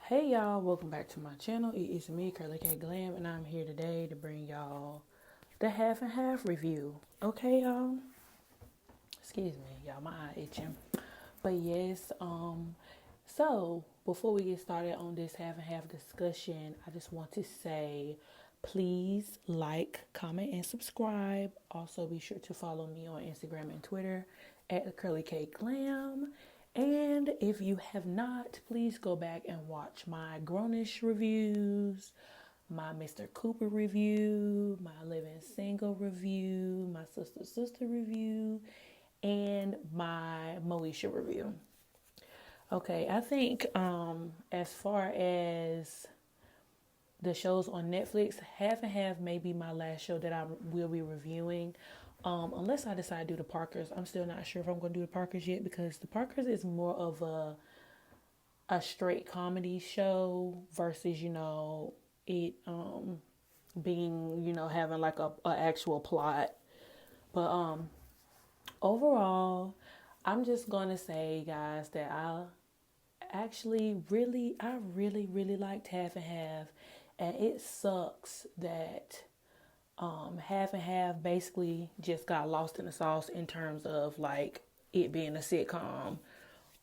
Hey y'all, welcome back to my channel. It is me, Curly K Glam, and I'm here today to bring y'all the half and half review. Okay, y'all? Excuse me, y'all, my eye itching. But yes, so before we get started on this half and half discussion, I just want to say please like, comment, and subscribe. Also be sure to follow me on Instagram and Twitter at Curly K Glam. And if you have not, please go back and watch my Grownish reviews, my Mr. Cooper review, my Living Single review, my Sister review, and my Moesha review. Okay, I think as far as the shows on Netflix, Half and Half may be my last show that I will be reviewing. Unless I decide to do the Parkers. I'm still not sure if I'm going to do the Parkers yet because the Parkers is more of a straight comedy show versus, it being, having like a actual plot. But overall, I'm just going to say, guys, that I really liked Half and Half, and it sucks that Half and Half basically just got lost in the sauce in terms of like it being a sitcom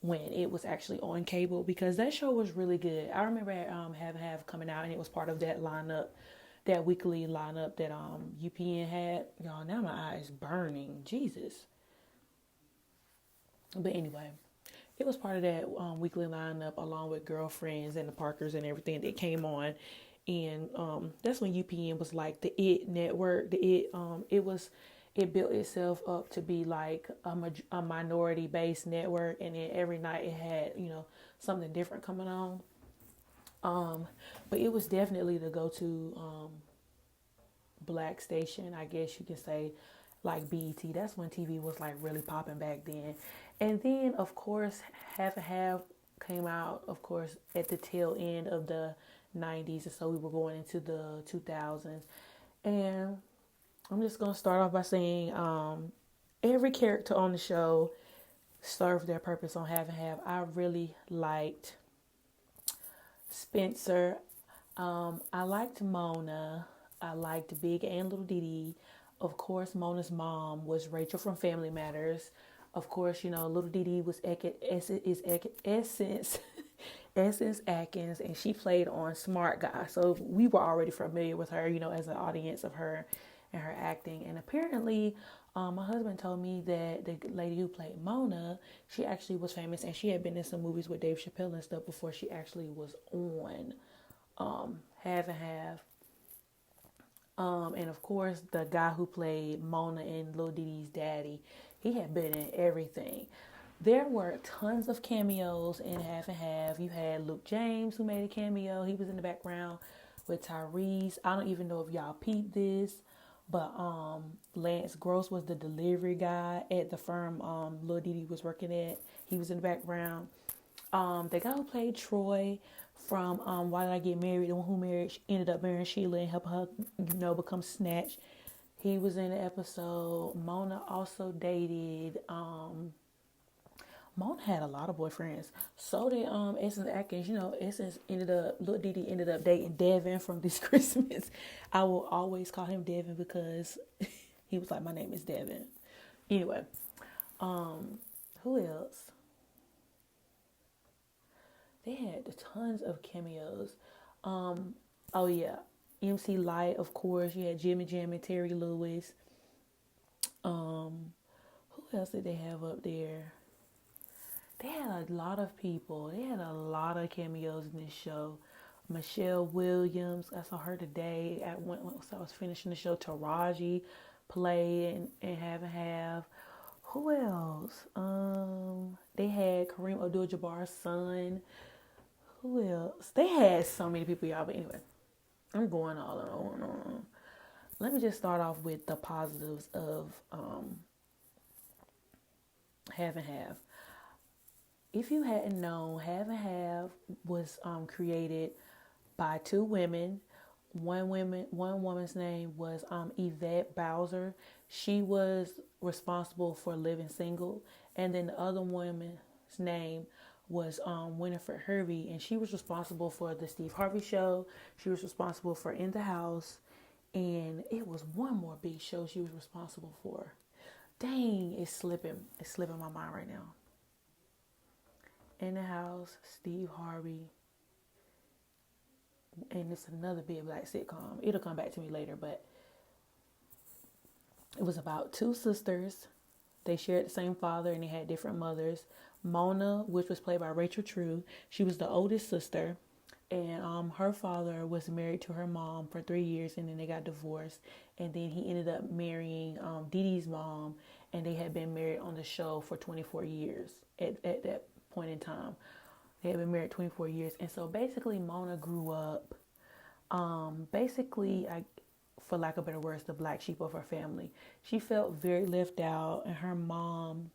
when it was actually on cable because that show was really good. I remember Half and Half coming out and it was part of that lineup, that weekly lineup that UPN had. Y'all, now my eyes burning. Jesus. But anyway, it was part of that weekly lineup along with Girlfriends and the Parkers and everything that came on. And that's when UPN was like the it network. It built itself up to be like a minority based network, and then every night it had something different coming on. But it was definitely the go to black station, I guess you could say, like BET. That's when TV was like really popping back then. And then of course Half and Half came out, of course, at the tail end of the 90s, and so we were going into the 2000s. And I'm just gonna start off by saying every character on the show served their purpose on Half and Half. I really liked Spencer. I liked Mona. I liked Big and Little Dee. Of course, Mona's mom was Rachel from Family Matters. Of course, Little Dee was Essence Essence Atkins, and she played on Smart Guy. So we were already familiar with her, as an audience of her and her acting. And apparently, my husband told me that the lady who played Mona, she actually was famous, and she had been in some movies with Dave Chappelle and stuff before she actually was on Half and Half. And of course, the guy who played Mona and Lil Didi's daddy, he had been in everything. There were tons of cameos in Half and Half. You had Luke James, who made a cameo. He was in the background with Tyrese. I don't even know if y'all peeped this, but Lance Gross was the delivery guy at the firm Lil Didi was working at. He was in the background. The guy who played Troy from Why Did I Get Married, the one who ended up marrying Sheila and helping her, become Snatch. He was in the episode. Mona also dated. Mona had a lot of boyfriends. So did Essence Atkins. Essence Lil Didi ended up dating Devin from This Christmas. I will always call him Devin because he was like, my name is Devin. Anyway, who else? They had tons of cameos. Oh yeah, MC Light, of course. You had Jimmy Jam and Terry Lewis. Who else did they have up there? They had a lot of people. They had a lot of cameos in this show. Michelle Williams, I saw her today. Once I was finishing the show, Taraji played and Half and Half. Who else? They had Kareem Abdul-Jabbar's son. Who else? They had so many people, y'all. But anyway, I'm going all on. Let me just start off with the positives of Half and Half. If you hadn't known, Half and Half was created by two women. One woman's name was Yvette Bowser. She was responsible for Living Single, and then the other woman's name was Winifred Hervey, and she was responsible for the Steve Harvey Show. She was responsible for In the House, and it was one more big show she was responsible for. Dang, it's slipping my mind right now. In the House, Steve Harvey, and it's another big black sitcom. It'll come back to me later, but it was about two sisters. They shared the same father and they had different mothers. Mona, which was played by Rachel True, she was the oldest sister, and her father was married to her mom for 3 years, and then they got divorced, and then he ended up marrying Dee Dee's mom, and they had been married on the show for 24 years at that point in time. They had been married 24 years, and so basically Mona grew up, for lack of better words, the black sheep of her family. She felt very left out, and her mom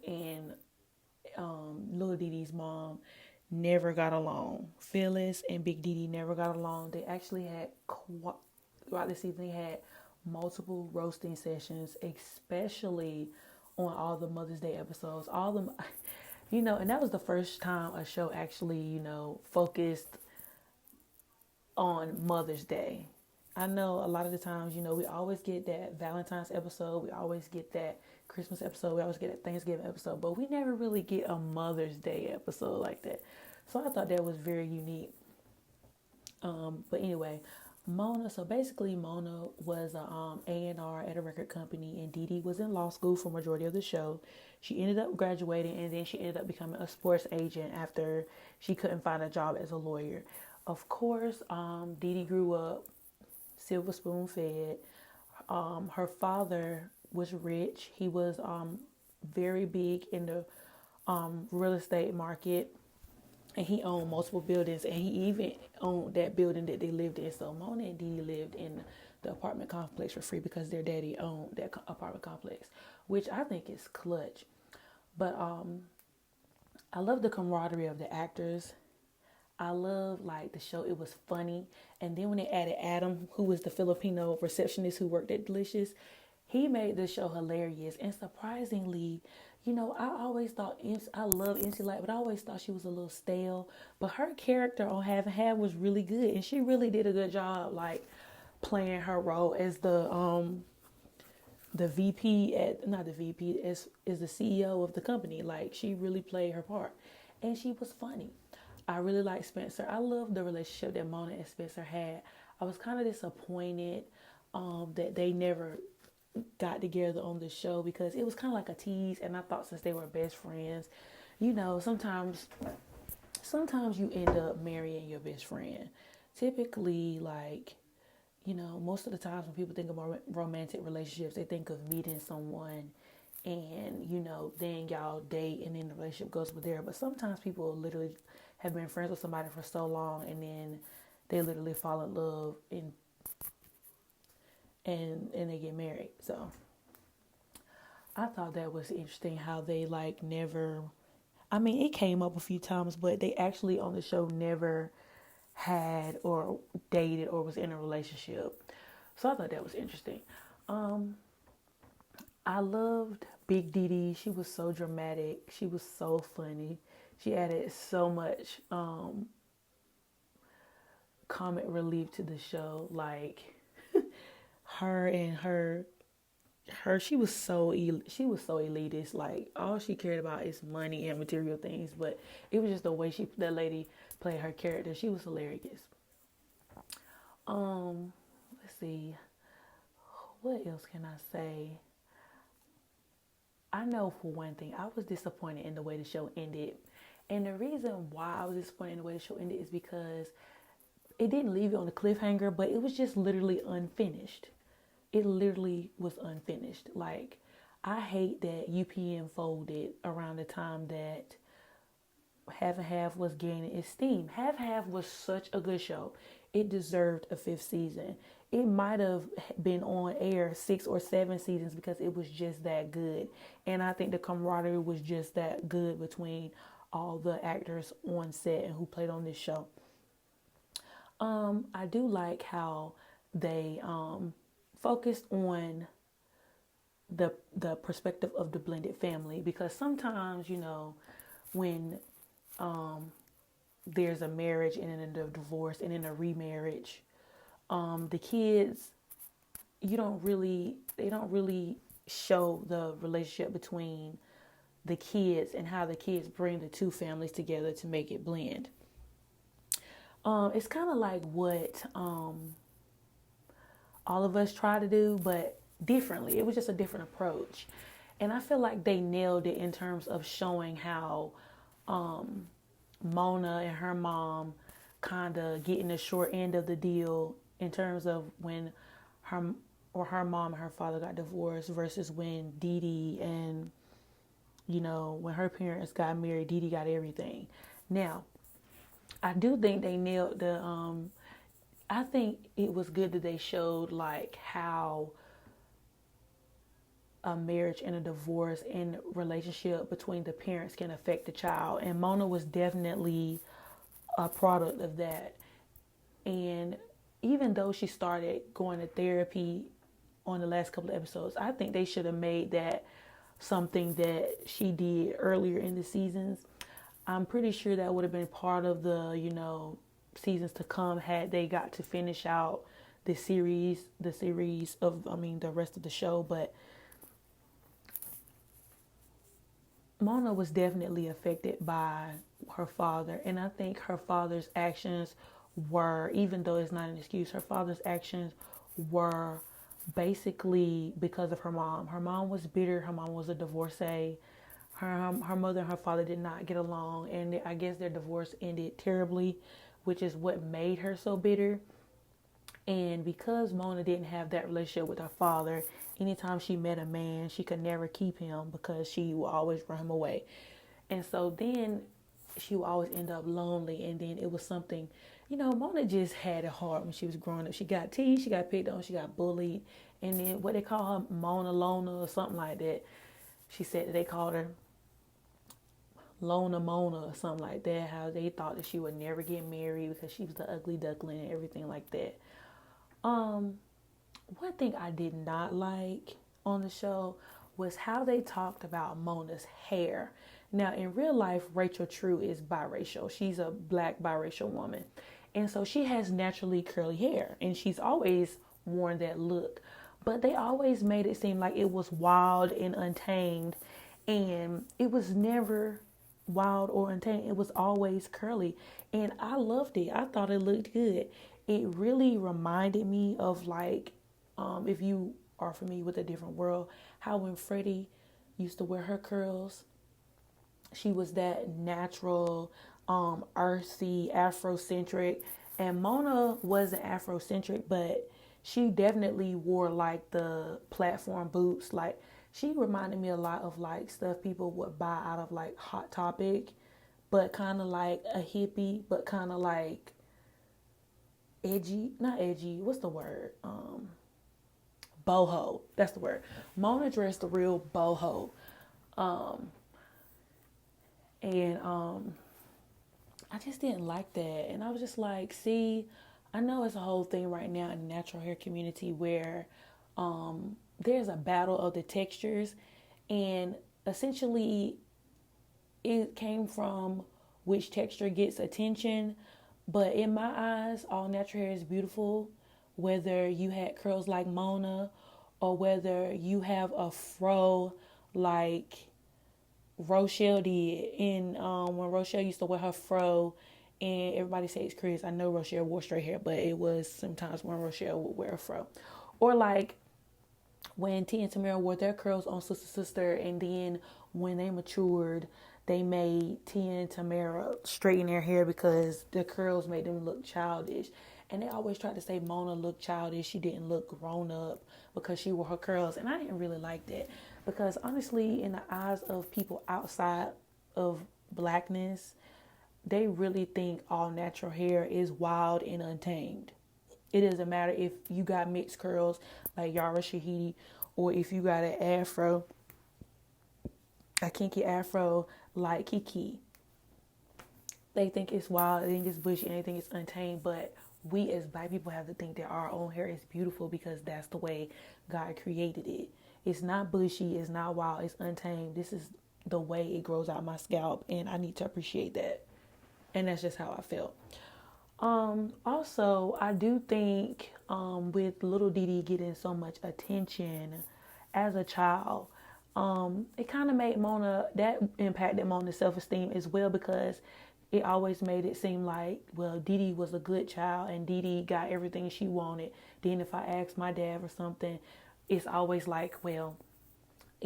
and Little Dee Dee's mom never got along. Phyllis and Big Dee Dee never got along. They actually had, throughout the season, they had multiple roasting sessions, especially on all the Mother's Day episodes. All them, and that was the first time a show actually, focused on Mother's Day. I know a lot of the times, we always get that Valentine's episode, we always get that Christmas episode, we always get that Thanksgiving episode, but we never really get a Mother's Day episode like that. So I thought that was very unique. But anyway, Mona was a A&R at a record company, and Dee Dee was in law school for majority of the show. She ended up graduating, and then she ended up becoming a sports agent after she couldn't find a job as a lawyer. Of course, Dee Dee grew up silver spoon fed. Her father was rich. He was very big in the real estate market, and he owned multiple buildings, and he even owned that building that they lived in. So Mona and Dee Dee lived in the apartment complex for free because their daddy owned that apartment complex, which I think is clutch. But I love the camaraderie of the actors. I love the show. It was funny. And then when they added Adam, who was the Filipino receptionist who worked at Delicious, he made the show hilarious. And surprisingly, I always thought, I love NC Light, but I always thought she was a little stale. But her character on Half and Half was really good. And she really did a good job, playing her role as the VP not the VP, is the CEO of the company. She really played her part. And she was funny. I really like Spencer. I love the relationship that Mona and Spencer had. I was kind of disappointed that they never got together on the show because it was kind of like a tease, and I thought since they were best friends, sometimes you end up marrying your best friend. Typically, most of the times when people think about romantic relationships, they think of meeting someone and, then y'all date and then the relationship goes with there. But sometimes people literally have been friends with somebody for so long, and then they literally fall in love and they get married. So I thought that was interesting how they never, it came up a few times, but they actually on the show never had or dated or was in a relationship. So I thought that was interesting. I loved Big Dee Dee. She was so dramatic. She was so funny. She added so much comic relief to the show. She was so elitist. All she cared about is money and material things. But it was just the way that lady played her character. She was hilarious. Let's see. What else can I say? I know for one thing, I was disappointed in the way the show ended. And the reason why I was disappointed in the way the show ended is because it didn't leave you on a cliffhanger, but it was just literally unfinished. It literally was unfinished. I hate that UPN folded around the time that Half and Half was gaining its steam. Half and Half was such a good show. It deserved a 5th season. It might have been on air 6 or 7 seasons because it was just that good. And I think the camaraderie was just that good between all the actors on set and who played on this show. I do like how they focused on the perspective of the blended family, because sometimes, when there's a marriage and then a divorce and then a remarriage, the kids, they don't really show the relationship between the kids and how the kids bring the two families together to make it blend. It's kind of like what all of us try to do, but differently. It was just a different approach. And I feel like they nailed it in terms of showing how Mona and her mom kind of getting the short end of the deal in terms of when her mom and her father got divorced versus when Dee Dee and, when her parents got married, Dee Dee got everything. Now, I do think they nailed I think it was good that they showed like how a marriage and a divorce and relationship between the parents can affect the child. And Mona was definitely a product of that. And even though she started going to therapy on the last couple of episodes, I think they should have made that something that she did earlier in the seasons. I'm pretty sure that would have been part of the, seasons to come had they got to finish out the series of, the rest of the show. But Mona was definitely affected by her father. And I think her father's actions were, even though it's not an excuse, her father's actions were basically because of her mom. Her mom was bitter. Her mom was a divorcee. Her mother and her father did not get along. And I guess their divorce ended terribly, which is what made her so bitter. And because Mona didn't have that relationship with her father, anytime she met a man, she could never keep him because she would always run him away. And so then she would always end up lonely. And then it was something, Mona just had it hard when she was growing up. She got teased, she got picked on, she got bullied. And then what they call her, Mona Lona or something like that. She said that they called her Lona Mona or something like that. How they thought that she would never get married because she was the ugly duckling and everything like that. One thing I did not like on the show was how they talked about Mona's hair. Now, in real life, Rachel True is biracial. She's a black biracial woman. And so she has naturally curly hair. And she's always worn that look. But they always made it seem like it was wild and untamed. And it was never wild or untamed. It was always curly. And I loved it. I thought it looked good. It really reminded me of like, if you are familiar with A Different World, how when Freddie used to wear her curls, she was that natural, earthy, Afrocentric. And Mona wasn't Afrocentric, but she definitely wore like the platform boots. Like she reminded me a lot of like stuff people would buy out of like Hot Topic, but kind of like a hippie, but kind of like edgy, not edgy. What's the word? Boho. That's the word. Mona dressed the real boho. And I just didn't like that. And I was just like, see, I know it's a whole thing right now in the natural hair community where there's a battle of the textures. And essentially it came from which texture gets attention. But in my eyes, all natural hair is beautiful. Whether you had curls like Mona or whether you have a fro like Rochelle did. And when Rochelle used to wear her fro, and everybody says Chris, I know Rochelle wore straight hair, but it was sometimes when Rochelle would wear a fro. Or like when T and Tamara wore their curls on Sister Sister, and then when they matured, they made T and Tamara straighten their hair because the curls made them look childish. And they always tried to say Mona looked childish. She didn't look grown up because she wore her curls. And I didn't really like that. Because honestly, in the eyes of people outside of blackness, they really think all natural hair is wild and untamed. It doesn't matter if you got mixed curls like Yara Shahidi or if you got an afro, a kinky afro like Kiki. They think it's wild, they think it's bushy, and they think it's untamed. But we as black people have to think that our own hair is beautiful because that's the way God created it. It's not bushy, it's not wild, it's untamed. This is the way it grows out my scalp, and I need to appreciate that. And that's just how I felt. Also, I do think with little Didi getting so much attention as a child, it kind of made Mona, that impacted Mona's self-esteem as well, because it always made it seem like, well, Didi was a good child and Didi got everything she wanted. Then if I ask my dad for something, it's always like, well,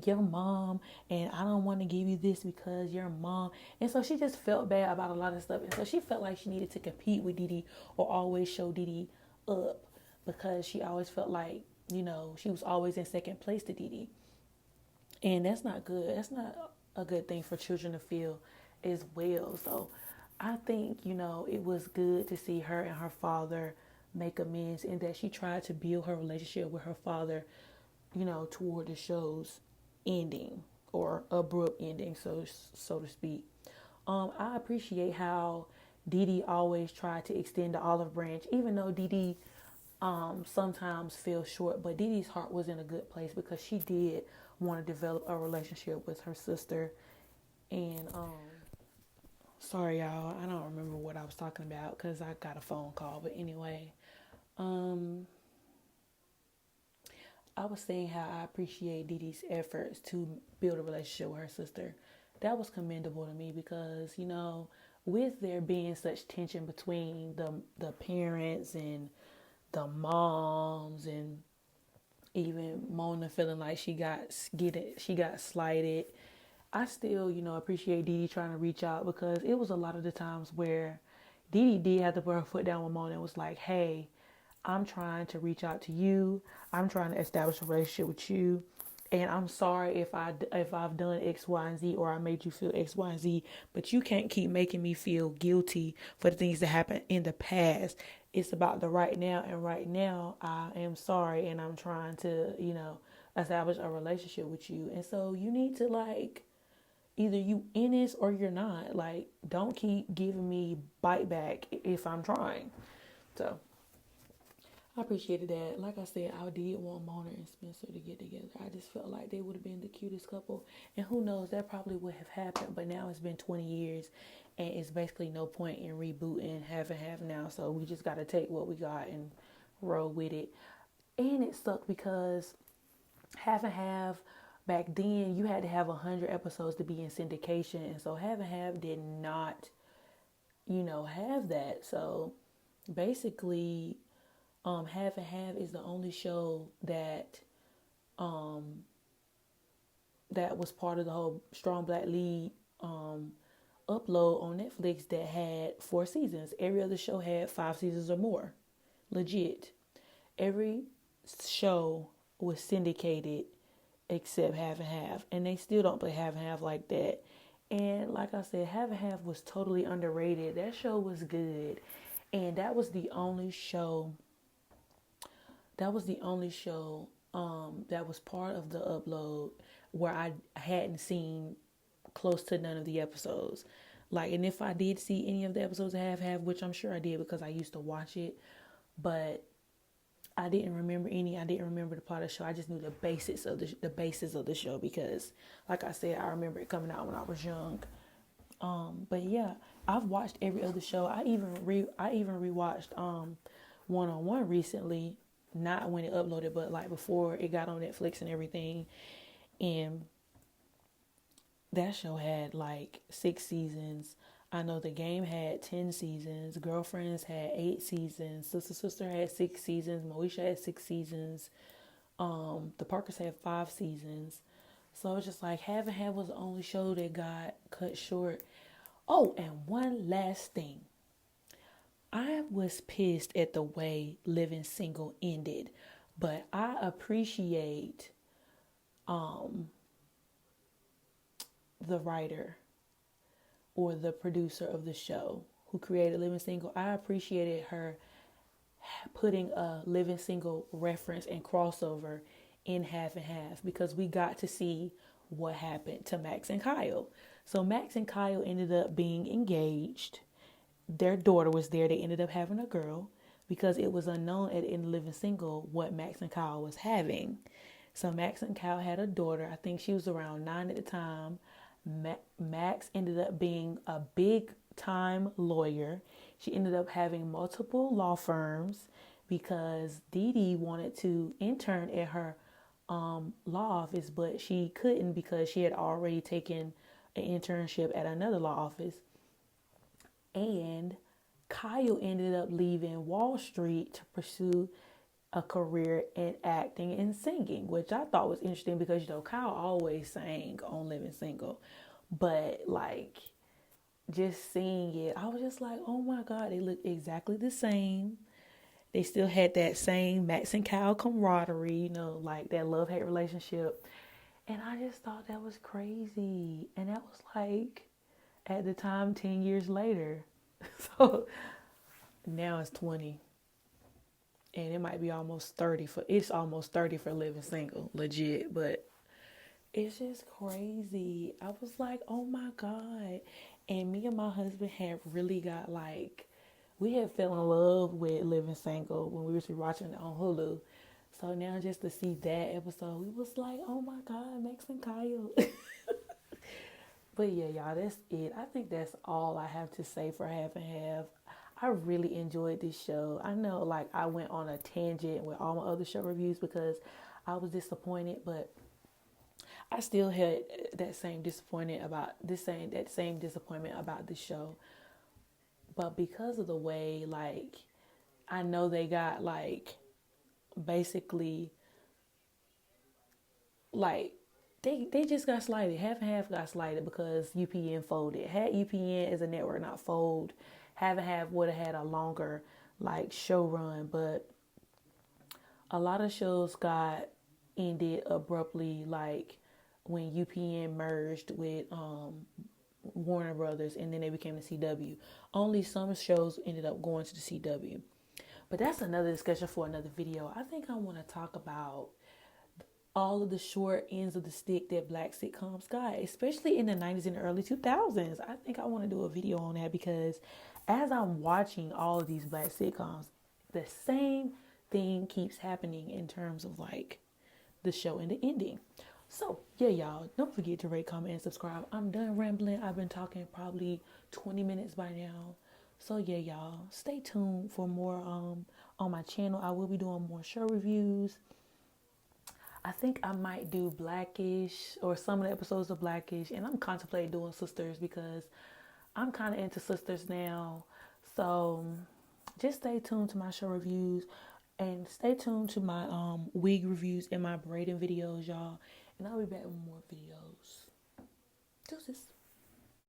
your mom, and I don't want to give you this because your mom. And so she just felt bad about a lot of stuff. And so she felt like she needed to compete with Didi or always show Didi up, because she always felt like, she was always in second place to Didi. And that's not good. That's not a good thing for children to feel as well. So I think, it was good to see her and her father make amends, and that she tried to build her relationship with her father, toward the show's ending, or abrupt ending, so to speak. I appreciate how Didi always tried to extend the olive branch, even though Didi sometimes fell short. But Didi's heart was in a good place, because she did want to develop a relationship with her sister. And sorry y'all, I don't remember what I was talking about because I got a phone call. But anyway, I was saying how I appreciate Didi's efforts to build a relationship with her sister. That was commendable to me, because, with there being such tension between the parents and the moms, and even Mona feeling like she got slighted, I still, appreciate Didi trying to reach out, because it was a lot of the times where Didi did have to put her foot down with Mona and was like, hey, I'm trying to reach out to you. I'm trying to establish a relationship with you. And I'm sorry if I've done X, Y, and Z, or I made you feel X, Y, and Z, but you can't keep making me feel guilty for the things that happened in the past. It's about the right now, and right now I am sorry, and I'm trying to, establish a relationship with you. And so you need to, like, either you in this or you're not. Like, don't keep giving me bite back if I'm trying. So I appreciated that. Like I said, I did want Mona and Spencer to get together. I just felt like they would have been the cutest couple. And who knows, that probably would have happened. But now it's been 20 years, and it's basically no point in rebooting Half and Half now. So we just got to take what we got and roll with it. And it sucked because Half and Half, back then, you had to have 100 episodes to be in syndication. And so Half and Half did not, have that. So basically, Half and Half is the only show that that was part of the whole Strong Black Lead upload on Netflix that had 4 seasons. Every other show had 5 seasons or more. Legit. Every show was syndicated except Half and Half. And they still don't play Half and Half like that. And like I said, Half and Half was totally underrated. That show was good. And that was the only show that was part of the upload where I hadn't seen close to none of the episodes. Like, and if I did see any of the episodes of Half Half, which I'm sure I did because I used to watch it, but I didn't remember any. I didn't remember the plot of the show. I just knew the basis of the show, because, like I said, I remember it coming out when I was young. But yeah, I've watched every other show. I even rewatched One-on-One recently, not when it uploaded, but like before it got on Netflix and everything. And that show had like 6 seasons. I Know the Game had 10 seasons. Girlfriends had 8 seasons. Sister had 6 seasons. Moesha had 6 seasons. The Parkers had 5 seasons. So it's just like Half and Half was the only show that got cut short. Oh, and one last thing. I was pissed at the way Living Single ended, but I appreciate the writer or the producer of the show who created Living Single. I appreciated her putting a Living Single reference and crossover in Half and Half, because we got to see what happened to Max and Kyle. So Max and Kyle ended up being engaged. Their daughter was there. They ended up having a girl, because it was unknown in Living Single what Max and Kyle was having. So Max and Kyle had a daughter. I think she was around 9 at the time. Max ended up being a big time lawyer. She ended up having multiple law firms because Dee Dee wanted to intern at her law office, but she couldn't because she had already taken an internship at another law office. And Kyle ended up leaving Wall Street to pursue a career in acting and singing, which I thought was interesting because, Kyle always sang on Living Single. But, like, just seeing it, I was just like, oh my God, they look exactly the same. They still had that same Max and Kyle camaraderie, like that love-hate relationship. And I just thought that was crazy. And that was like, at the time, 10 years later. So now it's 20. And it might be almost 30 for Living Single, legit. But it's just crazy. I was like, oh my God. And me and my husband had really got we had fell in love with Living Single when we was rewatching it on Hulu. So now just to see that episode, we was like, oh my God, Max and Kyle. But yeah, y'all, that's it. I think that's all I have to say for Half and Half. I really enjoyed this show. I know, I went on a tangent with all my other show reviews because I was disappointed, but I still had that same disappointment about the show. But because of the way, I know they got, basically, they just got slighted. Half and Half got slighted because UPN folded. Had UPN as a network not fold, Half and Half would have had a longer, show run. But a lot of shows got ended abruptly, when UPN merged with Warner Brothers, and then they became the CW. Only some shows ended up going to the CW. But that's another discussion for another video. I think I want to talk about all of the short ends of the stick that black sitcoms got, especially in the 90s and early 2000s. I think I want to do a video on that because as I'm watching all of these black sitcoms, the same thing keeps happening in terms of the show and the ending. So yeah, y'all, don't forget to rate, comment, and subscribe. I'm done rambling. I've been talking probably 20 minutes by now. So yeah, y'all, stay tuned for more on my channel. I will be doing more show reviews. I think I might do Blackish or some of the episodes of Blackish, and I'm contemplating doing Sisters because I'm kind of into Sisters now. So just stay tuned to my show reviews and stay tuned to my wig reviews and my braiding videos, y'all. And I'll be back with more videos. Deuces.